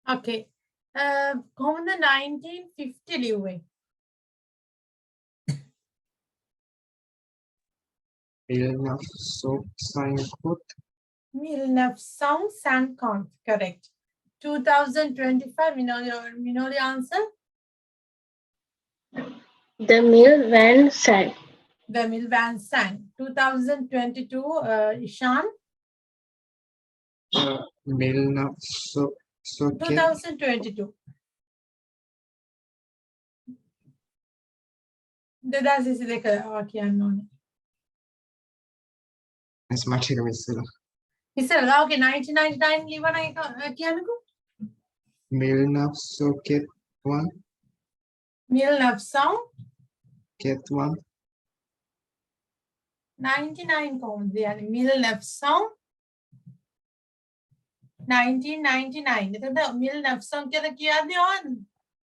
Okay. කොහොමද 1950 ලිව්වේ? Milnafsong correct. 2025 Minoli answer. The mill van sang. The mill van sang. 2022 Ishan. 2022. දෙදා සිසි දෙක කියන්න ඕනේ. ඉස්සෙල්ලා okay 1999 ලිවන එක කියන්නකෝ. Milnafsoket 1. Milnafsong Ket 1. 99 කොහොමද යන්නේ? Milnafsong 1999. එතකොට Milnafsong කියලා කියද්දී on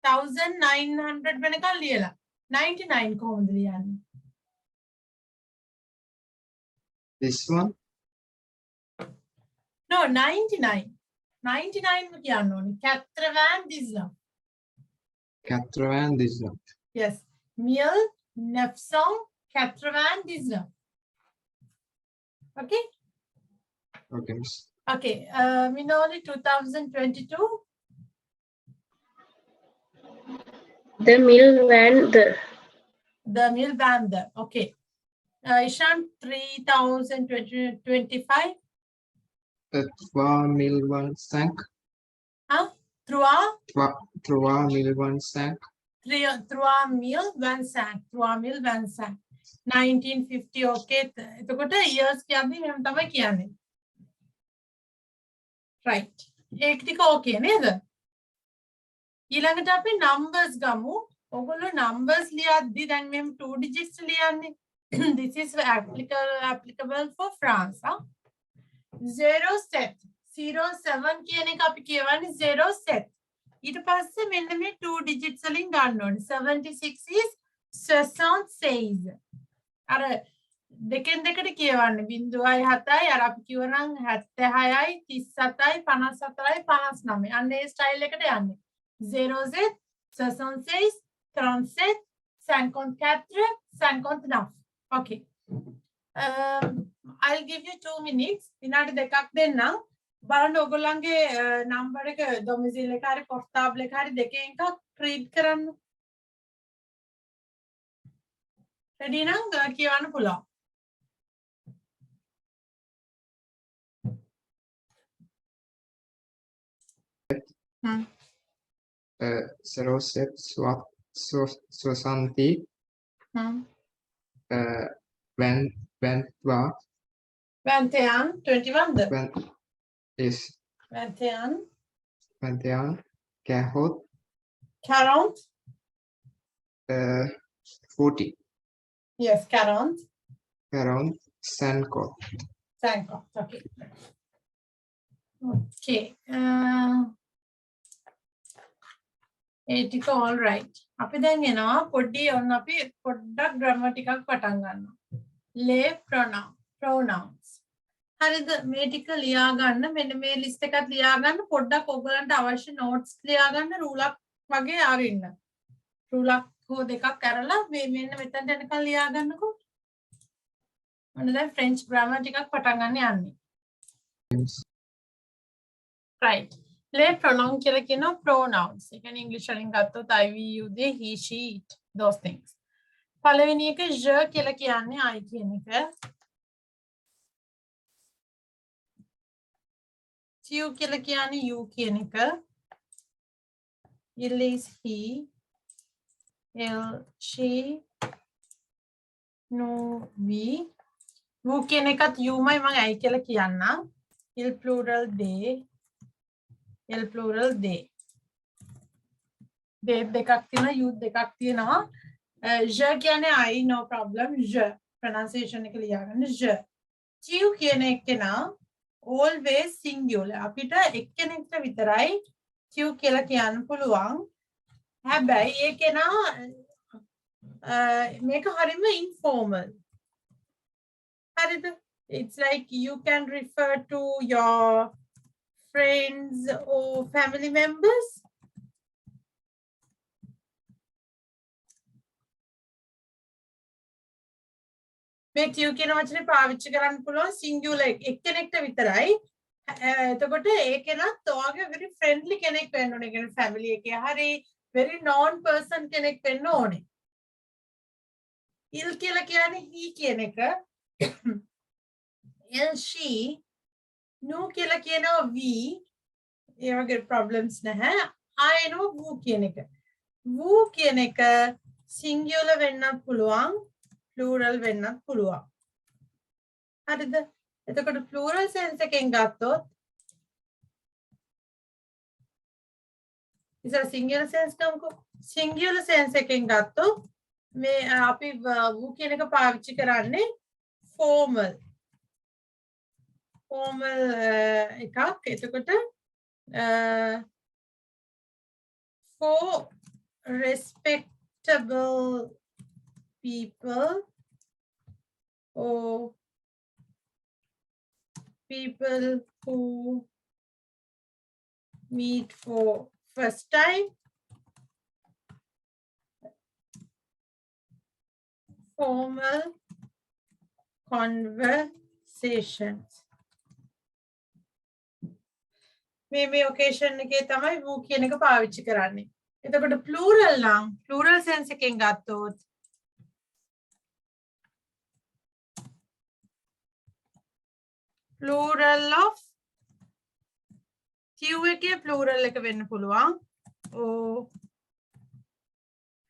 1900 වෙනකල් ලියලා 99 කොහොමද ලියන්නේ? This one. No, 99. 99 කියන්න ඕනේ. 99. 99. Yes. Milnafsong 99. Okay? Okay, miss. Okay. Minoli 2022. The mill van The mill van there. Okay. Ishan 3025. Trois mille one sank. Huh? Trois Mille one sank. mil van sank. 1950 okay. එතකොට years කියද්දි මෙහෙම තමයි කියන්නේ. Right. ඒක ටික okay නේද? ඊළඟට අපි numbers ගමු. ඔයගොල්ලෝ numbers ලියද්දි දැන් මෙහෙම 2 digits ලියන්නේ. This is applicable for France. Huh? 0 set 07 කියන එක අපි කියවන්නේ 0 set. ඊට පස්සේ මෙන්න මේ 2 digits වලින් ගන්න ඕනේ. 76 is 76. අර දෙකෙන් දෙකට කියවන්නේ 0.7යි අර අපි කියවනම් 76යි 37යි 57යි 59. අන්න ඒ ස්ටයිල් එකට යන්නේ. 0Z 66 37 54 59. Okay. I'll give you 2 minutes. විනාඩි දෙකක් දෙන්නම්. බලන්න ඔයගොල්ලන්ගේ නම්බර් එක ඩොමිසිල් එක හරි පොස්ටාබ්ල් එක හරි දෙකෙන් එකක් රීඩ් කරන්න. රෙඩි නම් කියවන්න පුළුවන්. Zero set soixante. Vingt 21 21 the? is 21 quarante. 40. Yes, 40. 50. Okay. Okay. ඒක all right. අපි දැන් එනවා පොඩි ඔන්න අපි පොඩ්ඩක් grammar ටිකක් පටන් ගන්නවා. lay pronouns. හරිද? මේ ටික ලියා ගන්න. මෙන්න මේ ලිස්ට් එකත් ලියා ගන්න. පොඩ්ඩක් ඔයගලන්ට අවශ්‍ය notes ලියා ගන්න රූලක් වගේ අරින්න. රූලක් හෝ දෙකක් අරලා මේ මෙන්න මෙතනට එනකන් ලියා ගන්නකෝ. ඔන්න දැන් French grammar ටිකක් පටන් ගන්න යන්නේ. Right. Lay pronoun කියලා කියනවා pronouns. ඒ කියන්නේ English වලින් ගත්තොත් I, we, you, they, he, she, it, those things. පළවෙනි එක je කියලා කියන්නේ I කියන එක. You කියලා කියන්නේ you කියන එක. Il is he. Il, she. No, we. Who කියන එකත් youමයි මම I කියලා කියන්නම්. Il plural they. Il plural they. They දෙකක් තියෙනවා you දෙකක් තියෙනවා. Je කියන්නේ I no problem. Je pronunciation එක ලියා ගන්න je. You කියන එක නා always singular. අපිට එක්කෙනෙක්ට විතරයි you කියලා කියන්න පුළුවන්. හැබැයි ඒක නා මේක හරියම informal. හරිද? It's like you can refer to your friends or family members. මේ ටියු කියන වචනේ පාවිච්චි කරන්න පුළුවන් සිංගියුලර් එක්කෙනෙක්ට විතරයි. එතකොට ඒ කෙනත් ඔයාගේ very friendly කෙනෙක් වෙන්න ඕනේ. ඒ කියන්නේ family එකේ හරි very known person කෙනෙක් වෙන්න ඕනේ. il කියලා කියන්නේ he කියන එක. il she no කියලා කියනවා we. ඒ වගේ problems නැහැ. I know who කියන එක. who කියන එක singular වෙන්නත් පුළුවන්. plural වෙන්නත් පුළුවන්. හරිද? එතකොට plural sense එකෙන් ගත්තොත් ඉතින් singular sense ගමුකෝ. singular sense එකෙන් ගත්තොත් මේ අපි who කියන එක පාවිච්චි කරන්නේ formal එකක්. එතකොට for respectable people or people who meet for first time, formal conversations. මේ occasion එකේ තමයි who කියන එක පාවිච්චි කරන්නේ. එතකොට plural නම් plural sense එකෙන් ගත්තොත් plural of Q එකේ plural එක වෙන්න පුළුවන්. or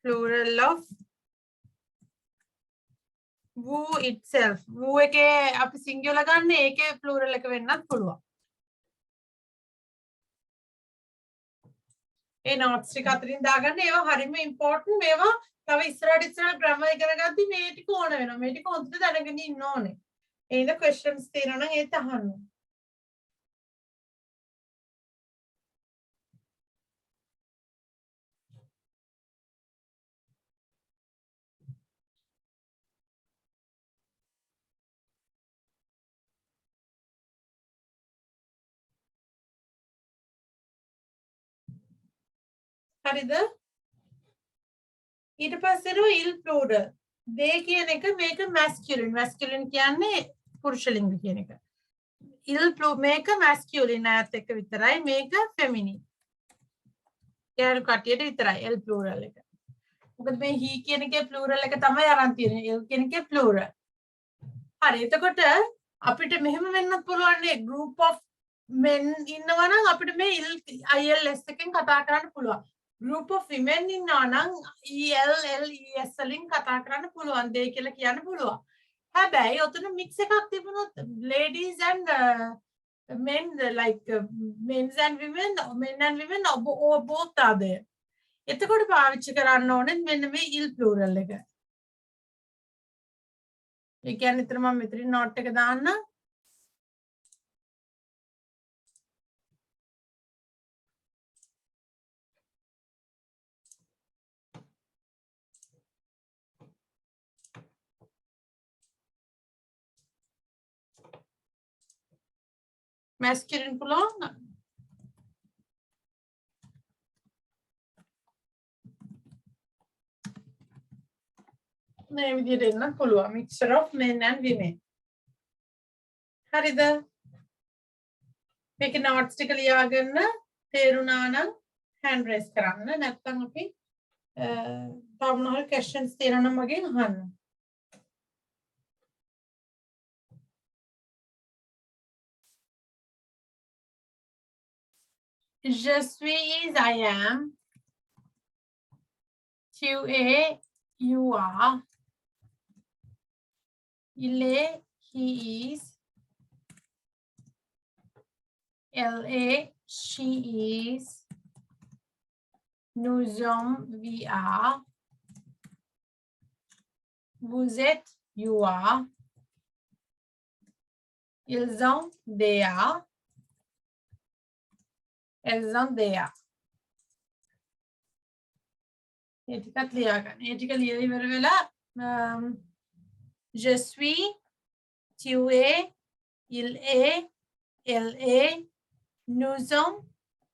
plural of who itself. who එකේ අපි singular ගන්න ඒකේ plural එක වෙන්නත් පුළුවන්. ඒ notes ටික අතරින් දාගන්න. ඒවා හරිම important. මේවා තව ඉස්සරහට grammar ඉගෙන ගද්දි මේ ටික ඕන වෙනවා. මේ ටික හොඳට දැනගෙන ඉන්න ඕනේ. In the questions තියෙනවා නම් ඒත් අහන්න. හරිද? ඊට පස්සේ il plural. they කියන එක මේක masculine. masculine කියන්නේ පුරුෂ ලිංග කියන එක. il plural මේක masculine අයත් එක්ක විතරයි. මේක feminine. ගැහැණු කටියට විතරයි il plural එක. මොකද මේ he කියන එකේ plural එක තමයි අරන් තියෙන්නේ. il කියන එකේ plural. හරි. එතකොට අපිට මෙහෙම වෙන්නත් පුළුවන් නේ group of men ඉන්නවා නම් අපිට මේ ILS එකෙන් කතා කරන්න පුළුවන්. group of women ඉන්නවා නම් ELLES වලින් කතා කරන්න පුළුවන්. they කියලා කියන්න පුළුවන්. හැබැයි ඔතන mix එකක් තිබුණොත් ladies and men like men and women or both are there. එතකොට පාවිච්චි කරන්න ඕනේ මෙන්න මේ il plural එක. ඒ කියන්නේ ඉතින් මම මෙතන note එක දාන්න. masculine පුළුවන් මේ විදිහට එන්න පුළුවන් mixture of men and women. හරිද? මේක notes ටික ලියාගන්න තේරුණා නම් hand raise කරන්න. නැත්නම් අපි තව මොනවා questions තියෙනවා නම් මගෙන් අහන්න. Je suis is I am. Tu es you are. Il est he is. Elle est she is. Nous sommes we are. Vous êtes you are. Ils ont they are. Elles ont they are. ये ticket लिया कर ये ticket लिया ही मेरे वेला je suis tu es il est elle est nous sommes,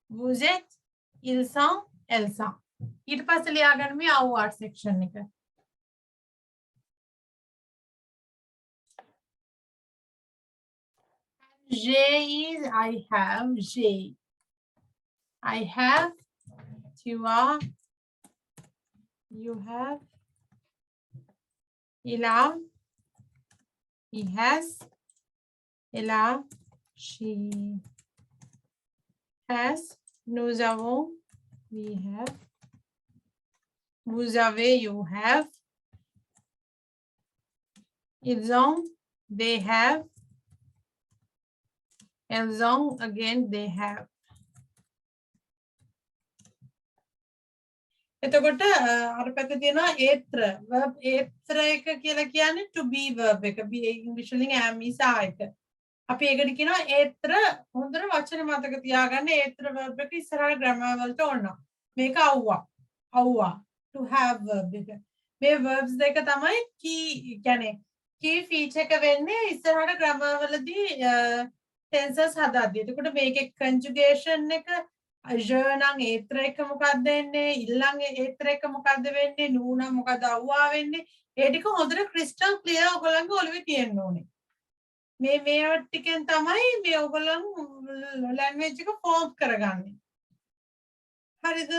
vous êtes, ils sont, elles sont. ඊට පස්සේ ලියාගන්න මේ අවවාර්ඩ් සෙක්ෂන් එක. J'ai is I have, j'ai. I have, tu as, you have, il a, he has, elle a, she has, nous avons, we have, vous avez, you have, ils ont, they have, elles ont, again, they have. එතකොට අර පැත්තේ තියෙනවා ඒත්‍ර verb ඒත්‍ර එක කියලා කියන්නේ to be verb එක ඉංග්‍රීසි වලින් am is are එක. අපි ඒකට කියනවා ඒත්‍ර හොඳට වචන මතක තියාගන්න ඒත්‍ර verb එක ඉස්සරහට grammar වලට ඕනවා. මේක අවුවා. අවුවා to have verb එක. මේ verbs දෙක තමයි key කියන්නේ key feature එක වෙන්නේ ඉස්සරහට grammar වලදී tenses හදාද්දී. එතකොට මේකේ conjugation එක je නම් ඒත්‍ර එක මොකක්ද වෙන්නේ ඉල්ලන් ඒත්‍ර එක මොකක්ද වෙන්නේ නූ නම් මොකක්ද අවුවා වෙන්නේ ඒ ටික හොඳට crystal clear ඔයගොල්ලන්ගේ ඔළුවේ තියෙන්න ඕනේ මේ ටිකෙන් තමයි මේ ඔයගොල්ලන් language එක form කරගන්නේ හරිද